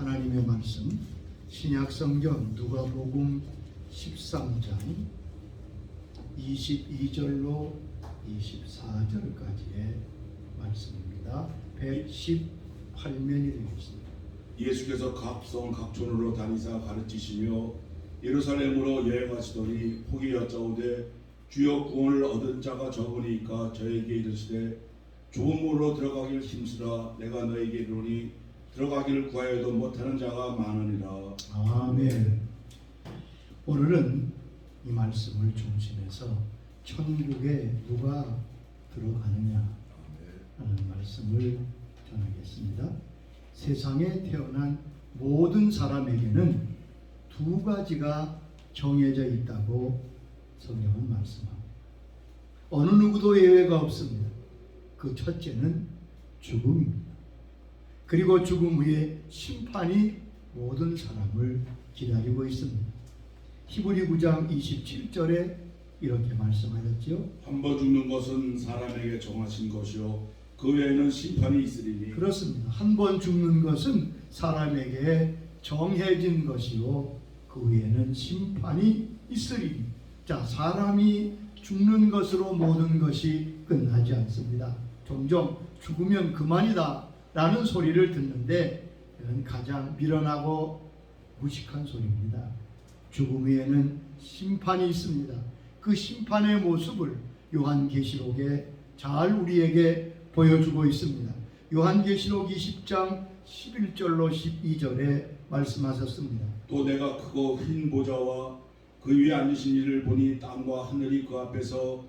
하나님의 말씀 신약성경 누가복음 13장 22절로 24절까지의 말씀입니다. 118면이 되겠습니다. 예수께서 각 성 각촌으로 다니사 가르치시며 예루살렘으로 여행하시더니 혹이 여짜오되 주여 구원을 얻은 자가 적으니까 저에게 이르시되 좁은 문으로 들어가길 힘쓰라. 내가 너에게 이르노니 들어가기를 구하여도 못하는 자가 많으니라. 아멘. 오늘은 이 말씀을 중심해서 천국에 누가 들어가느냐 하는 말씀을 전하겠습니다. 세상에 태어난 모든 사람에게는 두 가지가 정해져 있다고 성경은 말씀합니다. 어느 누구도 예외가 없습니다. 그 첫째는 죽음입니다. 그리고 죽음 후에 심판이 모든 사람을 기다리고 있습니다. 히브리 9장 27절에 이렇게 말씀하셨죠. 한 번 죽는 것은 사람에게 정하신 것이요 그 외에는 심판이 있으리니. 그렇습니다. 한 번 죽는 것은 사람에게 정해진 것이요 그 위에는 심판이 있으리니. 자, 사람이 죽는 것으로 모든 것이 끝나지 않습니다. 종종 죽으면 그만이다 라는 소리를 듣는데 이건 가장 미련하고 무식한 소리입니다. 죽음 후에는 심판이 있습니다. 그 심판의 모습을 요한계시록에 잘 우리에게 보여주고 있습니다. 요한계시록 20장 11절로 12절에 말씀하셨습니다. 또 내가 크고 흰 보좌와 그 위에 앉으신 이를 보니 땅과 하늘이 그 앞에서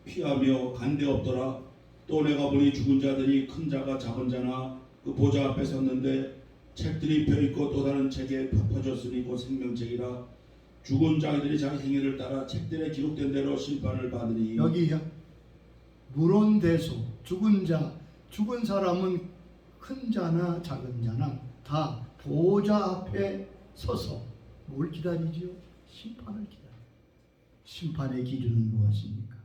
피하며 간데 없더라. 또 내가 보니 죽은 자들이 큰 자가 작은 자나 그 보좌 앞에 섰는데 책들이 펴있고 또 다른 책에 펴졌으니 곧 생명책이라. 죽은 자들이 자기 행위를 따라 책들에 기록된 대로 심판을 받으니. 여기 물온대소, 죽은 자, 죽은 사람은 큰 자나 작은 자나 다 보좌 앞에 서서 뭘 기다리지요? 심판을 기다려. 심판의 기준은 무엇입니까?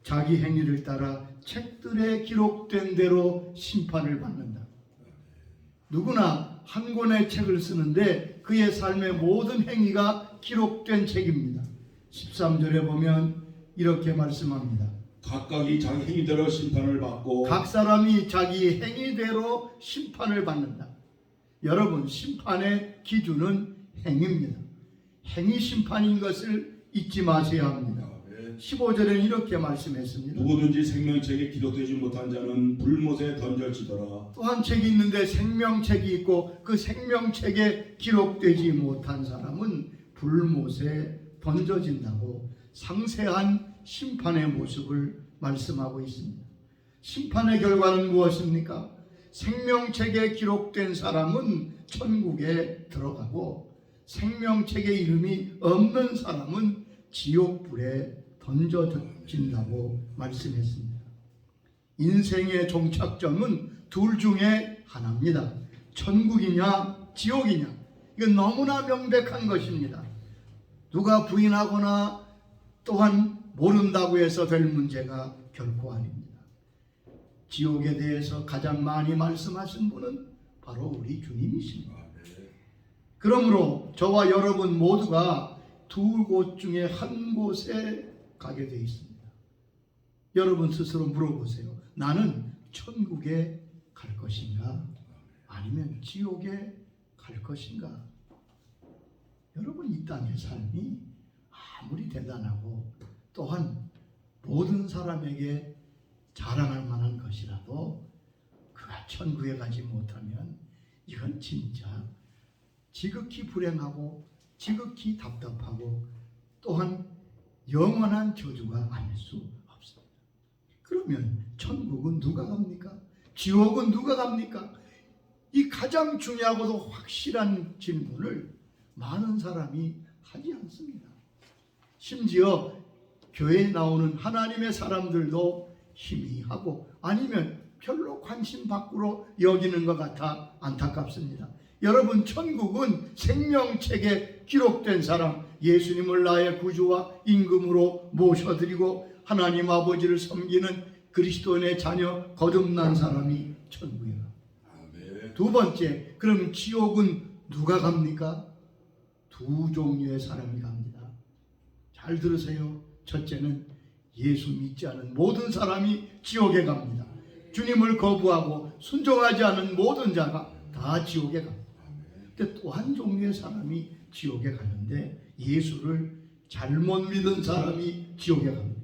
자기 행위를 따라 책들에 기록된 대로 심판을 받는다. 누구나 한 권의 책을 쓰는데 그의 삶의 모든 행위가 기록된 책입니다. 13절에 보면 이렇게 말씀합니다. 각각이 자기 행위대로 심판을 받고. 각 사람이 자기 행위대로 심판을 받는다. 여러분, 심판의 기준은 행위입니다. 행위 심판인 것을 잊지 마셔야 합니다. 15절에는 이렇게 말씀했습니다. 누구든지 생명책에 기록되지 못한 자는 불못에 던져지더라. 또 한 책이 있는데 생명책이 있고 그 생명책에 기록되지 못한 사람은 불못에 던져진다고 상세한 심판의 모습을 말씀하고 있습니다. 심판의 결과는 무엇입니까? 생명책에 기록된 사람은 천국에 들어가고 생명책에 이름이 없는 사람은 지옥불에 던져진다고 말씀했습니다. 인생의 종착점은 둘 중에 하나입니다. 천국이냐 지옥이냐. 이건 너무나 명백한 것입니다. 누가 부인하거나 또한 모른다고 해서 될 문제가 결코 아닙니다. 지옥에 대해서 가장 많이 말씀하신 분은 바로 우리 주님이십니다. 그러므로 저와 여러분 모두가 두 곳 중에 한 곳에 가게 되어 있습니다. 여러분 스스로 물어보세요. 나는 천국에 갈 것인가? 아니면 지옥에 갈 것인가? 여러분, 이 땅의 삶이 아무리 대단하고 또한 모든 사람에게 자랑할 만한 것이라도 그가 천국에 가지 못하면 이건 진짜 지극히 불행하고 지극히 답답하고 또한 영원한 저주가 아닐 수 없습니다. 그러면 천국은 누가 갑니까? 지옥은 누가 갑니까? 이 가장 중요하고도 확실한 질문을 많은 사람이 하지 않습니다. 심지어 교회에 나오는 하나님의 사람들도 희미하고 아니면 별로 관심 밖으로 여기는 것 같아 안타깝습니다. 여러분, 천국은 생명책에 기록된 사람, 예수님을 나의 구주와 임금으로 모셔드리고 하나님 아버지를 섬기는 그리스도인의 자녀 거듭난 사람이 천국에 갑니다. 두 번째, 그러면 지옥은 누가 갑니까? 두 종류의 사람이 갑니다. 잘 들으세요. 첫째는 예수 믿지 않은 모든 사람이 지옥에 갑니다. 주님을 거부하고 순종하지 않은 모든 자가 다 지옥에 갑니다. 근데 또 한 종류의 사람이 지옥에 가는데 예수를 잘못 믿은 사람이 지옥에 갑니다.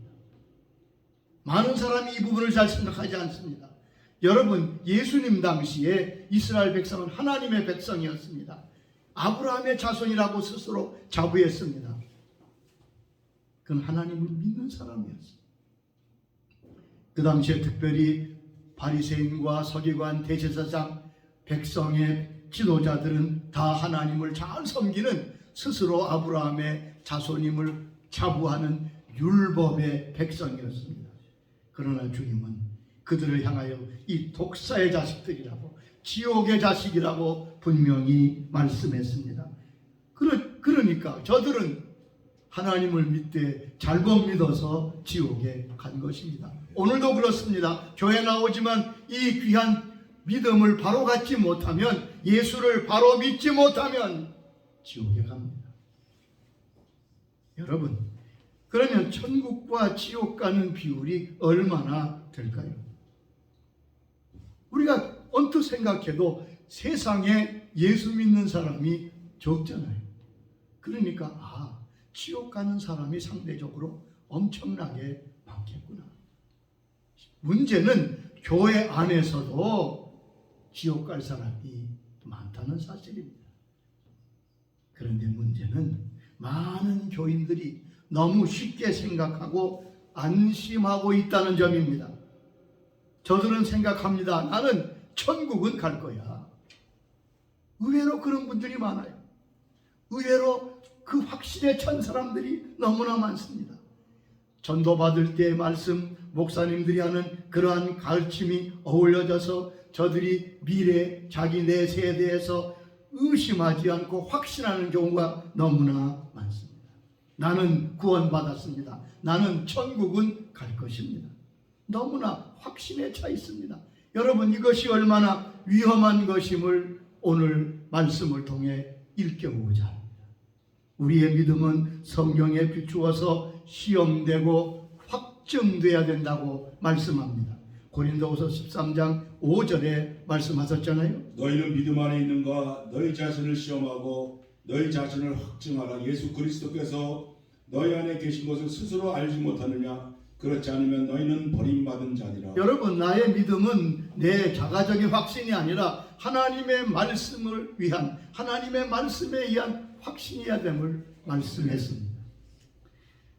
많은 사람이 이 부분을 잘 생각하지 않습니다. 여러분, 예수님 당시에 이스라엘 백성은 하나님의 백성이었습니다. 아브라함의 자손이라고 스스로 자부했습니다. 그건 하나님을 믿는 사람이었어요. 그 당시에 특별히 바리새인과 서기관, 대제사장, 백성의 지도자들은 다 하나님을 잘 섬기는 스스로 아브라함의 자손임을 자부하는 율법의 백성이었습니다. 그러나 주님은 그들을 향하여 이 독사의 자식들이라고, 지옥의 자식이라고 분명히 말씀했습니다. 그러니까 저들은 하나님을 믿되 잘못 믿어서 지옥에 간 것입니다. 오늘도 그렇습니다. 교회 나오지만 이 귀한 믿음을 바로 갖지 못하면, 예수를 바로 믿지 못하면 지옥에 갑니다. 여러분, 그러면 천국과 지옥 가는 비율이 얼마나 될까요? 우리가 언뜻 생각해도 세상에 예수 믿는 사람이 적잖아요. 그러니까 지옥 가는 사람이 상대적으로 엄청나게 많겠구나. 문제는 교회 안에서도 지옥 갈 사람이 많다는 사실입니다. 그런데 문제는 많은 교인들이 너무 쉽게 생각하고 안심하고 있다는 점입니다. 저들은 생각합니다. 나는 천국은 갈 거야. 의외로 그런 분들이 많아요. 의외로 그 확신에 찬 사람들이 너무나 많습니다. 전도받을 때의 말씀, 목사님들이 하는 그러한 가르침이 어울려져서 저들이 미래 자기 내세에 대해서 의심하지 않고 확신하는 경우가 너무나 많습니다. 나는 구원받았습니다. 나는 천국은 갈 것입니다. 너무나 확신에 차 있습니다. 여러분, 이것이 얼마나 위험한 것임을 오늘 말씀을 통해 일깨우고자 합니다. 우리의 믿음은 성경에 비추어서 시험되고 확증돼야 된다고 말씀합니다. 고린도후서 13장 5절에 말씀하셨잖아요. 너희는 믿음 안에 있는가? 너희 자신을 시험하고 너희 자신을 확증하라. 예수 그리스도께서 너희 안에 계신 것을 스스로 알지 못하느냐? 그렇지 않으면 너희는 버림받은 자니라. 여러분, 나의 믿음은 내 자가적인 확신이 아니라 하나님의 말씀을 위한, 하나님의 말씀에 의한 확신이어야 됨을 말씀했습니다.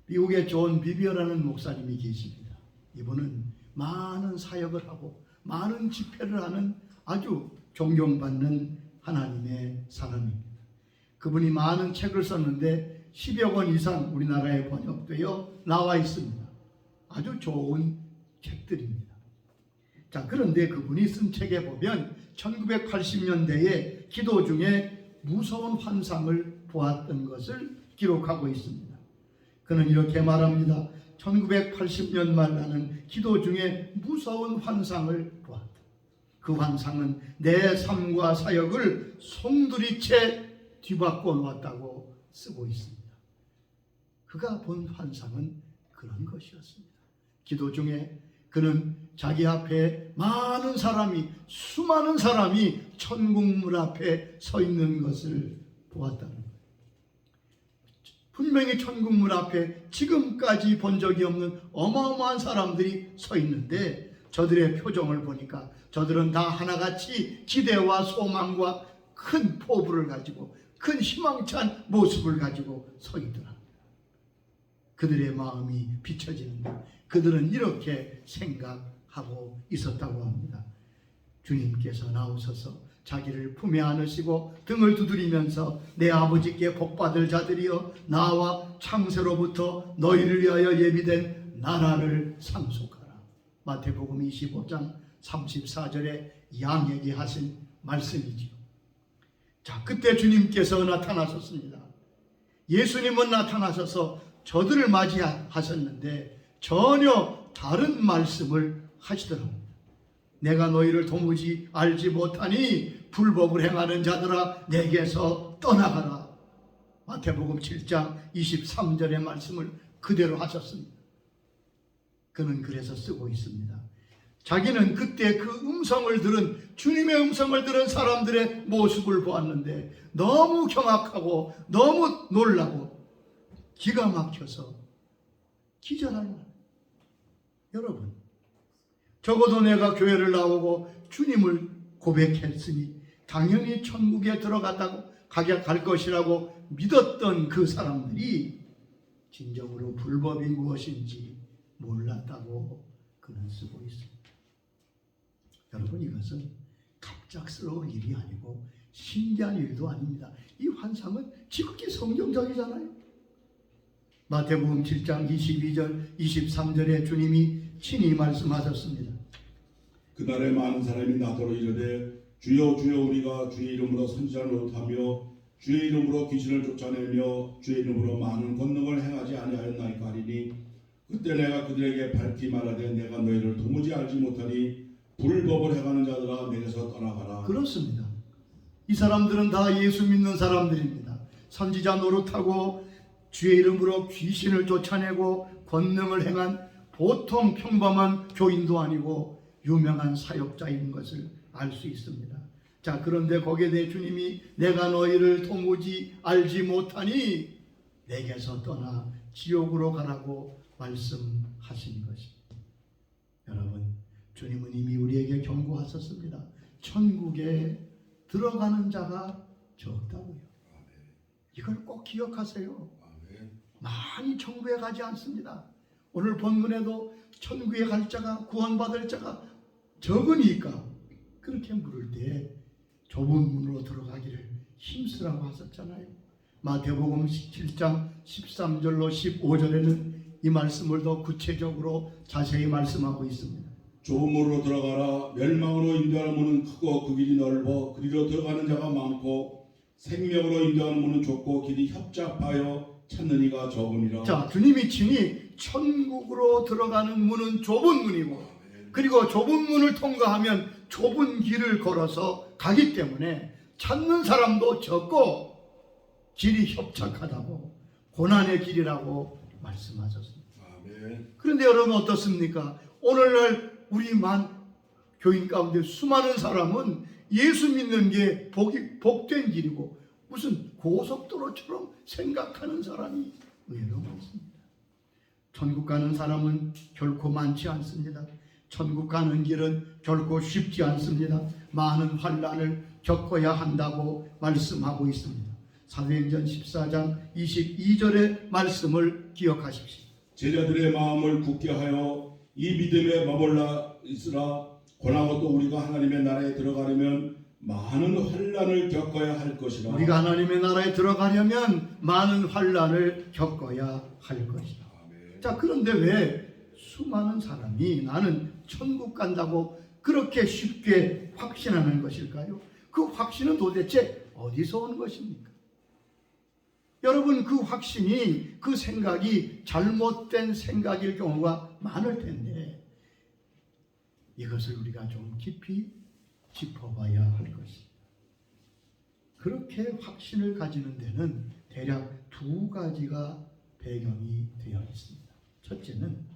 미국에 존 비비어라는 목사님이 계십니다. 이분은 많은 사역을 하고 많은 집회를 하는 아주 존경받는 하나님의 사람입니다. 그분이 많은 책을 썼는데 10여 권 이상 우리나라에 번역되어 나와 있습니다. 아주 좋은 책들입니다. 자, 그런데 그분이 쓴 책에 보면 1980년대에 기도 중에 무서운 환상을 보았던 것을 기록하고 있습니다. 그는 이렇게 말합니다. 1980년 말 나는 기도 중에 무서운 환상을 보았다. 그 환상은 내 삶과 사역을 송두리째 뒤바꿔 놓았다고 쓰고 있습니다. 그가 본 환상은 그런 것이었습니다. 기도 중에 그는 자기 앞에 많은 사람이, 수많은 사람이 천국문 앞에 서 있는 것을 보았다는 거예요. 분명히 천국문 앞에 지금까지 본 적이 없는 어마어마한 사람들이 서 있는데, 저들의 표정을 보니까 저들은 다 하나같이 기대와 소망과 큰 포부를 가지고 큰 희망찬 모습을 가지고 서 있더랍니다. 그들의 마음이 비춰지는데 그들은 이렇게 생각하고 있었다고 합니다. 주님께서 나오셔서 자기를 품에 안으시고 등을 두드리면서 내 아버지께 복받을 자들이여 나와 창세로부터 너희를 위하여 예비된 나라를 상속하라. 마태복음 25장 34절에 양에게 하신 말씀이지요. 자, 그때 주님께서 나타나셨습니다. 예수님은 나타나셔서 저들을 맞이하셨는데 전혀 다른 말씀을 하시더랍니다. 내가 너희를 도무지 알지 못하니 불법을 행하는 자들아 내게서 떠나가라. 마태복음 7장 23절의 말씀을 그대로 하셨습니다. 그는 그래서 쓰고 있습니다. 자기는 그때 그 음성을 들은, 주님의 음성을 들은 사람들의 모습을 보았는데 너무 경악하고 너무 놀라고 기가 막혀서 기절할 만. 여러분, 적어도 내가 교회를 나오고 주님을 고백했으니 당연히 천국에 들어갔다고 갈 것이라고 믿었던 그 사람들이 진정으로 불법이 무엇인지 몰랐다고 그는 쓰고 있습니다. 여러분, 이것은 갑작스러운 일이 아니고 신기한 일도 아닙니다. 이 환상은 지극히 성경적이잖아요. 마태복음 7장 22절 23절에 주님이 친히 말씀하셨습니다. 그날에 많은 사람이 나더러 이르되 주여 주여 우리가 주의 이름으로 선지자 노릇하며 주의 이름으로 귀신을 쫓아내며 주의 이름으로 많은 권능을 행하지 아니하였나이까 하리니 그때 내가 그들에게 밝히 말하되 내가 너희를 도무지 알지 못하니 불법을 행하는 자들아 내게서 떠나가라. 그렇습니다. 이 사람들은 다 예수 믿는 사람들입니다. 선지자 노릇하고 주의 이름으로 귀신을 쫓아내고 권능을 행한 보통 평범한 교인도 아니고 유명한 사역자인 것을 알 수 있습니다. 자, 그런데 거기에 대해 주님이 내가 너희를 도무지 알지 못하니 내게서 떠나 지옥으로 가라고 말씀하신 것입니다. 여러분, 주님은 이미 우리에게 경고하셨습니다. 천국에 들어가는 자가 적다고요. 이걸 꼭 기억하세요. 많이 천국에 가지 않습니다. 오늘 본문에도 천국에 갈 자가, 구원받을 자가 적으니까 그렇게 물을 때 좁은 문으로 들어가기를 힘쓰라고 하셨잖아요. 마태복음 17장 13절로 15절에는 이 말씀을 더 구체적으로 자세히 말씀하고 있습니다. 좁은 문으로 들어가라. 멸망으로 인도하는 문은 크고 그 길이 넓어 그리로 들어가는 자가 많고 생명으로 인도하는 문은 좁고 길이 협잡하여 찾는 이가 적음이라. 자, 주님이 친히 천국으로 들어가는 문은 좁은 문이고 그리고 좁은 문을 통과하면 좁은 길을 걸어서 가기 때문에 찾는 사람도 적고 길이 협착하다고 고난의 길이라고 말씀하셨습니다. 그런데 여러분 어떻습니까? 오늘날 우리 교인 가운데 수많은 사람은 예수 믿는 게 복된 길이고 무슨 고속도로처럼 생각하는 사람이 의외로 많습니다. 천국 가는 사람은 결코 많지 않습니다. 천국 가는 길은 결코 쉽지 않습니다. 많은 환난을 겪어야 한다고 말씀하고 있습니다. 사도행전 14장 22절의 말씀을 기억하십시오. 제자들의 마음을 굳게 하여 이 믿음에 머물러 있으라. 고나고 또 우리가 하나님의 나라에 들어가려면 많은 환난을 겪어야 할 것이라. 우리가 하나님의 나라에 들어가려면 많은 환난을 겪어야 할 것이다. 자, 그런데 왜 수많은 사람이 나는 천국 간다고 그렇게 쉽게 확신하는 것일까요? 그 확신은 도대체 어디서 오는 것입니까? 여러분, 그 확신이, 그 생각이 잘못된 생각일 경우가 많을 텐데 이것을 우리가 좀 깊이 짚어봐야 할 것입니다. 그렇게 확신을 가지는 데는 대략 두 가지가 배경이 되어 있습니다. 첫째는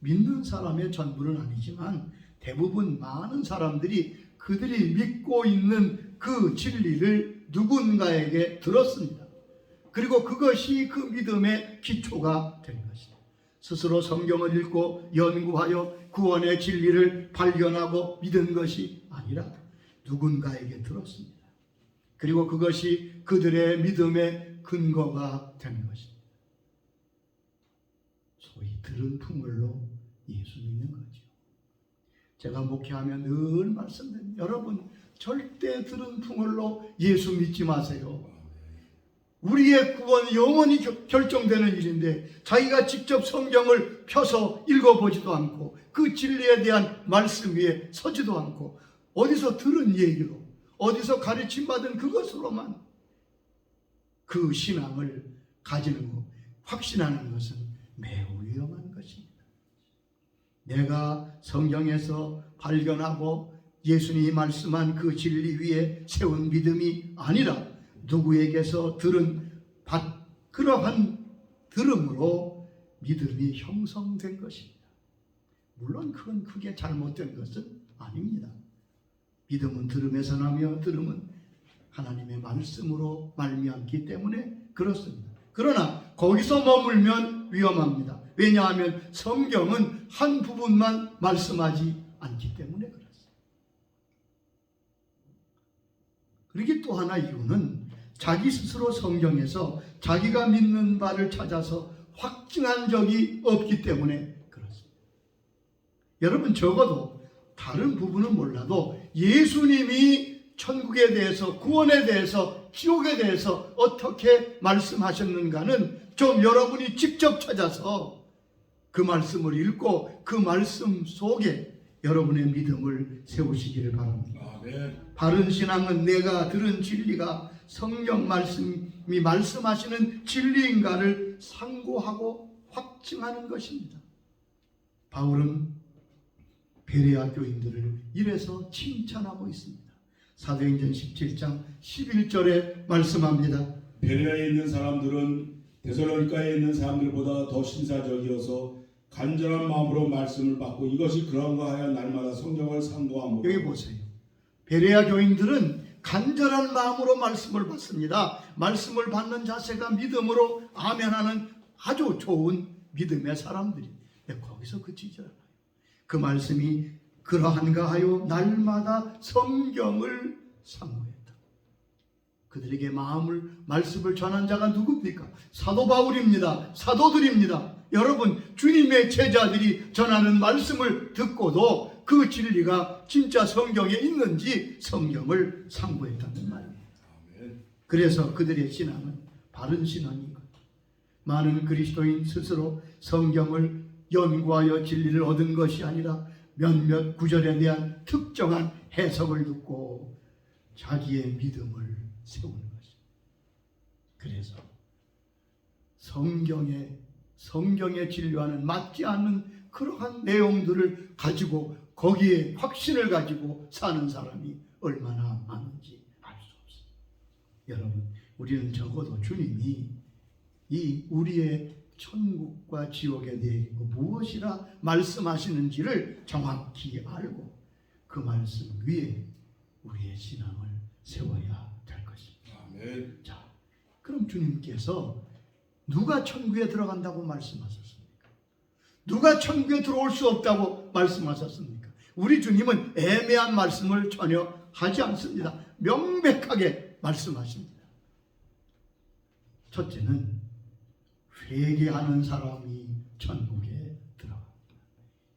믿는 사람의 전부는 아니지만 대부분 많은 사람들이 그들이 믿고 있는 그 진리를 누군가에게 들었습니다. 그리고 그것이 그 믿음의 기초가 된 것입니다. 스스로 성경을 읽고 연구하여 구원의 진리를 발견하고 믿은 것이 아니라 누군가에게 들었습니다. 그리고 그것이 그들의 믿음의 근거가 된 것입니다. 소위 들은 풍물로 예수 믿는 거죠. 제가 목회하면 늘 말씀드립니다. 여러분, 절대 들은 풍물로 예수 믿지 마세요. 우리의 구원이 영원히 결정되는 일인데 자기가 직접 성경을 펴서 읽어보지도 않고 그 진리에 대한 말씀 위에 서지도 않고 어디서 들은 얘기로 어디서 가르침받은 그것으로만 그 신앙을 가지는 것, 확신하는 것은 매우 위험한 것입니다. 내가 성경에서 발견하고 예수님이 말씀한 그 진리 위에 세운 믿음이 아니라 누구에게서 들은 그러한 들음으로 믿음이 형성된 것입니다. 물론 그건 크게 잘못된 것은 아닙니다. 믿음은 들음에서 나며 들음은 하나님의 말씀으로 말미암기 때문에 그렇습니다. 그러나 거기서 머물면 위험합니다. 왜냐하면 성경은 한 부분만 말씀하지 않기 때문에 그렇습니다. 그러기 또 하나 이유는 자기 스스로 성경에서 자기가 믿는 바를 찾아서 확증한 적이 없기 때문에 그렇습니다. 여러분 적어도 다른 부분은 몰라도 예수님이 천국에 대해서, 구원에 대해서, 지옥에 대해서 어떻게 말씀하셨는가는 좀 여러분이 직접 찾아서 그 말씀을 읽고 그 말씀 속에 여러분의 믿음을 세우시기를 바랍니다. 바른 신앙은 내가 들은 진리가 성경 말씀이 말씀하시는 진리인가를 상고하고 확증하는 것입니다. 바울은 베레아 교인들을 이래서 칭찬하고 있습니다. 사도행전 17장 11절에 말씀합니다. 베레아에 있는 사람들은 데살로니가에 있는 사람들보다 더 신사적이어서 간절한 마음으로 말씀을 받고 이것이 그런가 하여 날마다 성경을 상고하므로. 여기 보세요. 베레아 교인들은 간절한 마음으로 말씀을 받습니다. 말씀을 받는 자세가 믿음으로 아멘하는 아주 좋은 믿음의 사람들이. 거기서 그치지 않아요. 그 말씀이 그러한가 하여 날마다 성경을 상고했다. 그들에게 말씀을 전한 자가 누굽니까? 사도 바울입니다. 사도들입니다. 여러분, 주님의 제자들이 전하는 말씀을 듣고도 그 진리가 진짜 성경에 있는지 성경을 상고했다는 말입니다. 그래서 그들의 신앙은 바른 신앙인 것. 많은 그리스도인 스스로 성경을 연구하여 진리를 얻은 것이 아니라 몇몇 구절에 대한 특정한 해석을 듣고 자기의 믿음을 세우는 것입니다. 그래서 성경에 진료하는 맞지 않는 그러한 내용들을 가지고 거기에 확신을 가지고 사는 사람이 얼마나 많은지 알 수 없습니다. 여러분, 우리는 적어도 주님이 이 우리의 천국과 지옥에 대해 무엇이라 말씀하시는지를 정확히 알고 그 말씀 위에 우리의 신앙을 세워야 될 것입니다. 아멘. 자, 그럼 주님께서 누가 천국에 들어간다고 말씀하셨습니까? 누가 천국에 들어올 수 없다고 말씀하셨습니까? 우리 주님은 애매한 말씀을 전혀 하지 않습니다. 명백하게 말씀하십니다. 첫째는 회개하는 사람이 천국에 들어갑니다.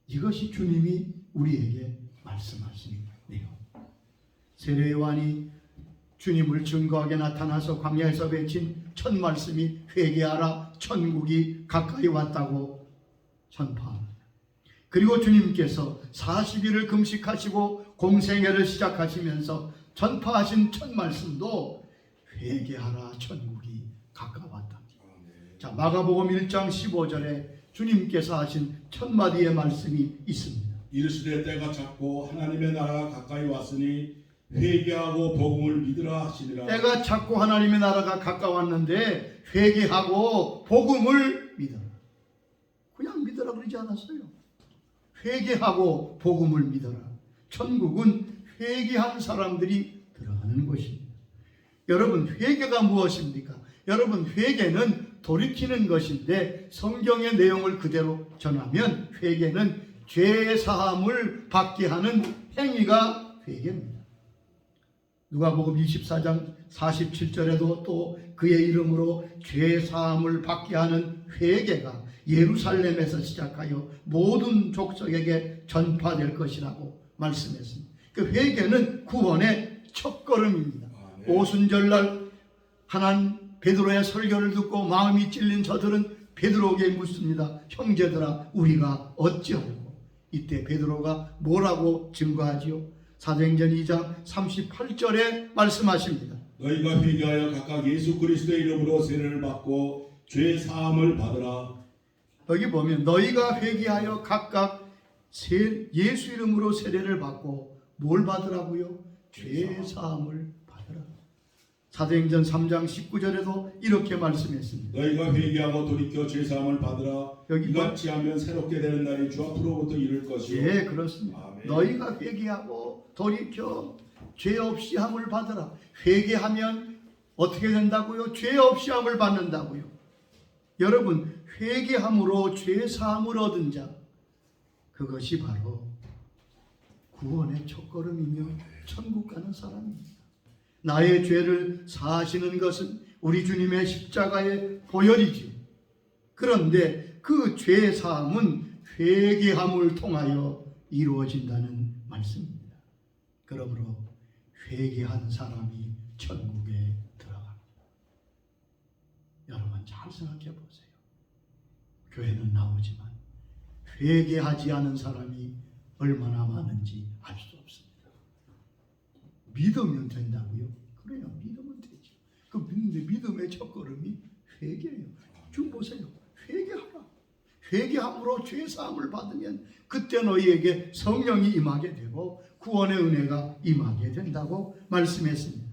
이것이 주님이 우리에게 말씀하신 내용. 세례 요한이 주님을 증거하게 나타나서 광야에서 외친 첫 말씀이 회개하라, 천국이 가까이 왔다고 전파합니다. 그리고 주님께서 40일을 금식하시고 공생애를 시작하시면서 전파하신 첫 말씀도 회개하라, 천국이 가까웠다. 자, 마가복음 1장 15절에 주님께서 하신 첫 마디의 말씀이 있습니다. 이르시되 때가 찼고 하나님의 나라가 가까이 왔으니 회개하고 복음을 믿으라 하시니라. 때가 찼고 하나님의 나라가 가까웠는데 회개하고 복음을 믿어라. 그냥 믿으라 그러지 않았어요. 회개하고 복음을 믿어라. 천국은 회개한 사람들이 들어가는 것입니다. 여러분, 회개가 무엇입니까? 여러분, 회개는 돌이키는 것인데 성경의 내용을 그대로 전하면 회개는 죄 사함을 받게 하는 행위가 회개입니다. 누가복음 24장 47절에도 또 그의 이름으로 죄 사함을 받게 하는 회개가 예루살렘에서 시작하여 모든 족속에게 전파될 것이라고 말씀했습니다. 그 회개는 구원의 첫걸음입니다. 오순절날 베드로의 설교를 듣고 마음이 찔린 저들은 베드로에게 묻습니다. 형제들아, 우리가 어찌하려고? 이때 베드로가 뭐라고 증거하지요? 사도행전 2장 38절에 말씀하십니다. 너희가 회개하여 각각 예수 그리스도의 이름으로 세례를 받고 죄 사함을 받으라. 여기 보면 너희가 회개하여 각각 예수 이름으로 세례를 받고 뭘 받으라고요? 죄 사함을 받으라. 사도행전 3장 19절에도 이렇게 말씀했습니다. 너희가 회개하고 돌이켜 죄 사함을 받으라. 여기 이같이 하면 새롭게 되는 날이 주 앞으로부터 이를 것이요. 예, 그렇습니다. 아멘. 너희가 회개하고 돌이켜 죄 없이 함을 받으라. 회개하면 어떻게 된다고요? 죄 없이 함을 받는다고요. 여러분, 회개함으로 죄 사함을 얻은 자, 그것이 바로 구원의 첫걸음이며 천국 가는 사람입니다. 나의 죄를 사하시는 것은 우리 주님의 십자가의 보혈이지요. 그런데 그 죄 사함은 회개함을 통하여 이루어진다는 말씀입니다. 그러므로 회개한 사람이 천국에 들어갑니다. 여러분 잘 생각해 보세요. 교회는 나오지만 회개하지 않은 사람이 얼마나 많은지 알 수 없습니다. 믿으면 된다고요? 그래요. 믿으면 되죠. 그 믿음의 첫걸음이 회개예요. 좀 보세요. 회개하라. 회개함으로 죄사함을 받으면 그때 너희에게 성령이 임하게 되고 구원의 은혜가 임하게 된다고 말씀했습니다.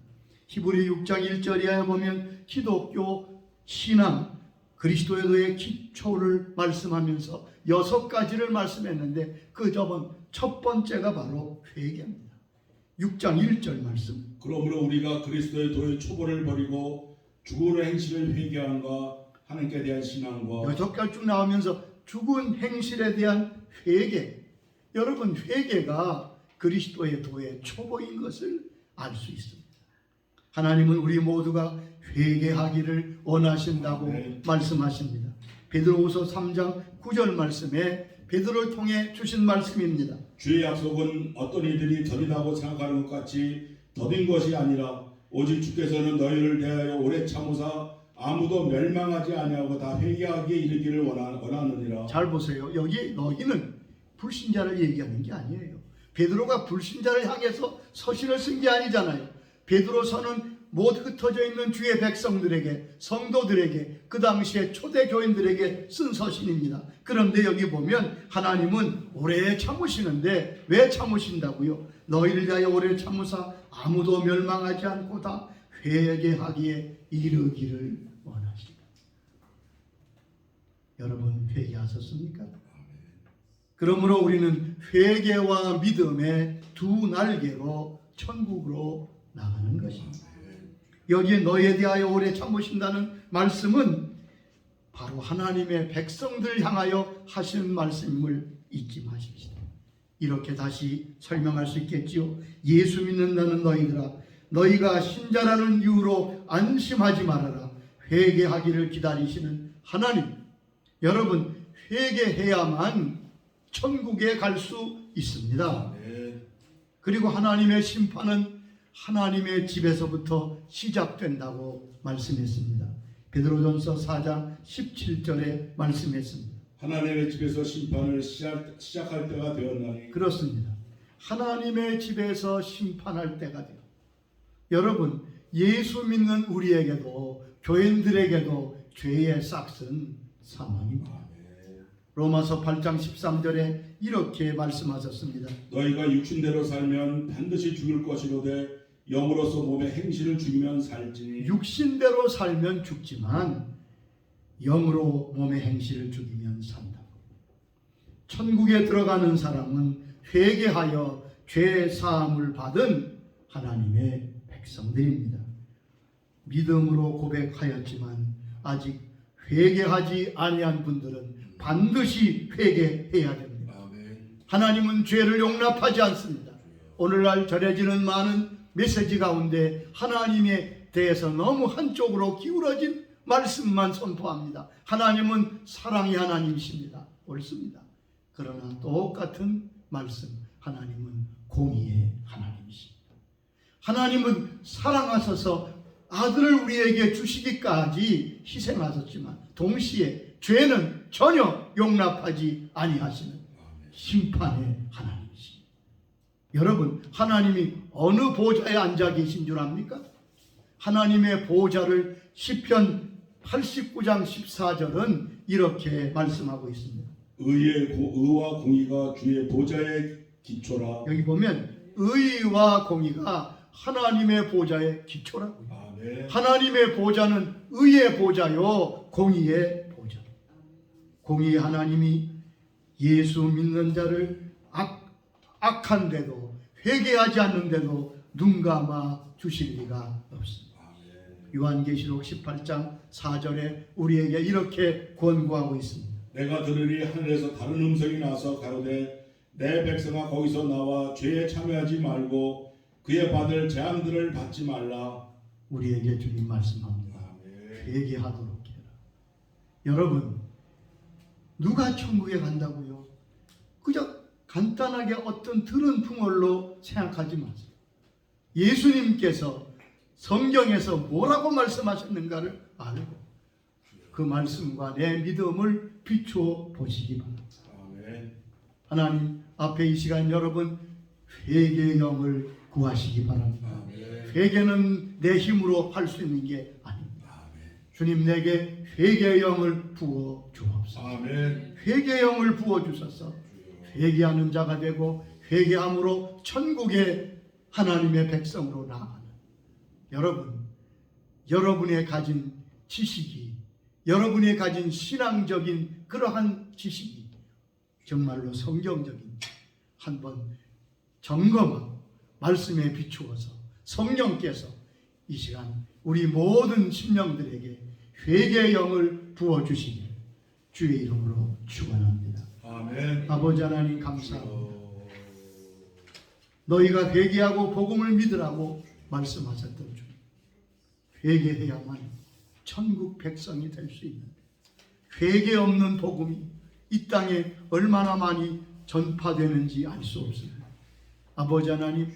히브리 6장 1절에 보면 기독교 신앙 그리스도의 기초를 말씀하면서 6가지를 말씀했는데 그 저번 첫 번째가 바로 회개입니다. 6장 1절 말씀. 그러므로 우리가 그리스도의 도의 초보를 버리고 죽은 행실을 회개한가 하나님께 대한 신앙과 6가지 쭉 나오면서 죽은 행실에 대한 회개. 여러분 회개가 그리스도의 도의 초보인 것을 알 수 있습니다. 하나님은 우리 모두가 회개하기를 원하신다고 네. 말씀하십니다. 베드로후서 3장 9절 말씀에 베드로를 통해 주신 말씀입니다. 주의 약속은 어떤 이들이 더디다고 생각하는 것 같이 더딘 것이 아니라 오직 주께서는 너희를 대하여 오래 참으사 아무도 멸망하지 아니하고 다 회개하기에 이르기를 원하느니라. 잘 보세요. 여기 너희는 불신자를 얘기하는 게 아니에요. 베드로가 불신자를 향해서 서신을 쓴 게 아니잖아요. 베드로서는 모두 흩어져 있는 주의 백성들에게, 성도들에게, 그 당시에 초대 교인들에게 쓴 서신입니다. 그런데 여기 보면 하나님은 오래 참으시는데 왜 참으신다고요? 너희를 위하여 오래 참으사 아무도 멸망하지 않고 다 회개하기에 이르기를 원하시다. 여러분 회개하셨습니까? 그러므로 우리는 회개와 믿음의 두 날개로 천국으로 나가는 것입니다. 여기에 너희에 대하여 오래 참으신다는 말씀은 바로 하나님의 백성들 향하여 하신 말씀을 잊지 마십시다. 이렇게 다시 설명할 수 있겠지요. 예수 믿는다는 너희들아, 너희가 신자라는 이유로 안심하지 말아라. 회개하기를 기다리시는 하나님. 여러분 회개해야만 천국에 갈 수 있습니다. 그리고 하나님의 심판은 하나님의 집에서부터 시작된다고 말씀했습니다. 베드로전서 4장 17절에 말씀했습니다. 하나님의 집에서 심판을 시작할 때가 되었나니. 그렇습니다. 하나님의 집에서 심판할 때가 되어. 여러분 예수 믿는 우리에게도 교인들에게도 죄의 싹은 사망입니다. 로마서 8장 13절에 이렇게 말씀하셨습니다. 너희가 육신대로 살면 반드시 죽을 것이로되 영으로서 몸의 행실을 죽이면 살지니. 육신대로 살면 죽지만 영으로 몸의 행실을 죽이면 산다. 천국에 들어가는 사람은 회개하여 죄 사함을 받은 하나님의 백성들입니다. 믿음으로 고백하였지만 아직 회개하지 아니한 분들은 반드시 회개해야 됩니다. 하나님은 죄를 용납하지 않습니다. 오늘날 전해지는 많은 메시지 가운데 하나님에 대해서 너무 한쪽으로 기울어진 말씀만 선포합니다. 하나님은 사랑의 하나님이십니다. 옳습니다. 그러나 똑같은 말씀, 하나님은 공의의 하나님이십니다. 하나님은 사랑하셔서 아들을 우리에게 주시기까지 희생하셨지만 동시에 죄는 전혀 용납하지 아니하시는 심판의 하나님이십니다. 여러분 하나님이 어느 보좌에 앉아 계신 줄 압니까? 하나님의 보좌를 시편 89장 14절은 이렇게 말씀하고 있습니다. 의와 공의가 주의 보좌의 기초라. 여기 보면 의와 공의가 하나님의 보좌의 기초라고요. 아멘. 하나님의 보좌는 의의 보좌요, 공의의 보좌. 공의 하나님이 예수 믿는 자를 악한데도 회개하지 않는데도 눈 감아 주실 리가 없습니다. 요한계시록 18장 4절에 우리에게 이렇게 권고하고 있습니다. 내가 들으니 하늘에서 다른 음성이 나서 가로되 내 백성아 거기서 나와 죄에 참여하지 말고 그의 받을 재앙들을 받지 말라. 우리에게 주님 말씀합니다. 아멘. 회개하도록 해라. 여러분, 누가 천국에 간다고요? 그저 간단하게 어떤 들은 풍월로 생각하지 마세요. 예수님께서 성경에서 뭐라고 말씀하셨는가를 알고 그 말씀과 내 믿음을 비추어 보시기 바랍니다. 아멘. 하나님 앞에 이 시간 여러분 회개의 영을 구하시기 바랍니다. 아멘. 회개는 내 힘으로 할 수 있는 게 아닙니다. 아멘. 주님 내게 회개의 영을 부어 주옵소서. 아멘. 회개의 영을 부어 주셔서 회개하는 자가 되고 회개함으로 천국의 하나님의 백성으로 나아가는 여러분의 가진 지식이, 여러분이 가진 신앙적인 그러한 지식이 정말로 성경적인 한번 점검하고 말씀에 비추어서 성령께서 이 시간 우리 모든 심령들에게 회개의 영을 부어주시길 주의 이름으로 축원합니다. 아멘. 아버지 하나님 감사합니다. 너희가 회개하고 복음을 믿으라고 말씀하셨던 주, 회개해야만 천국 백성이 될 수 있는 회개 없는 복음이 이 땅에 얼마나 많이 전파되는지 알 수 없습니다. 아버지 하나님,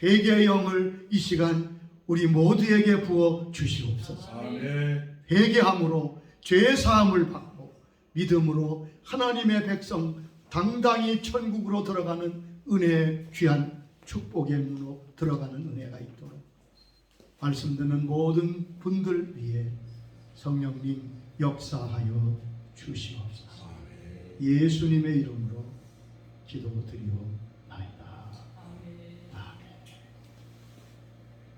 회개의 영을 이 시간 우리 모두에게 부어 주시옵소서. 아멘. 회개함으로 죄 사함을 받고 믿음으로 하나님의 백성 당당히 천국으로 들어가는 은혜의 귀한 축복의 문으로 들어가는 은혜가 있도록 말씀 듣는 모든 분들 위해 성령님 역사하여 주시옵소서. 예수님의 이름으로 기도드리옵나이다.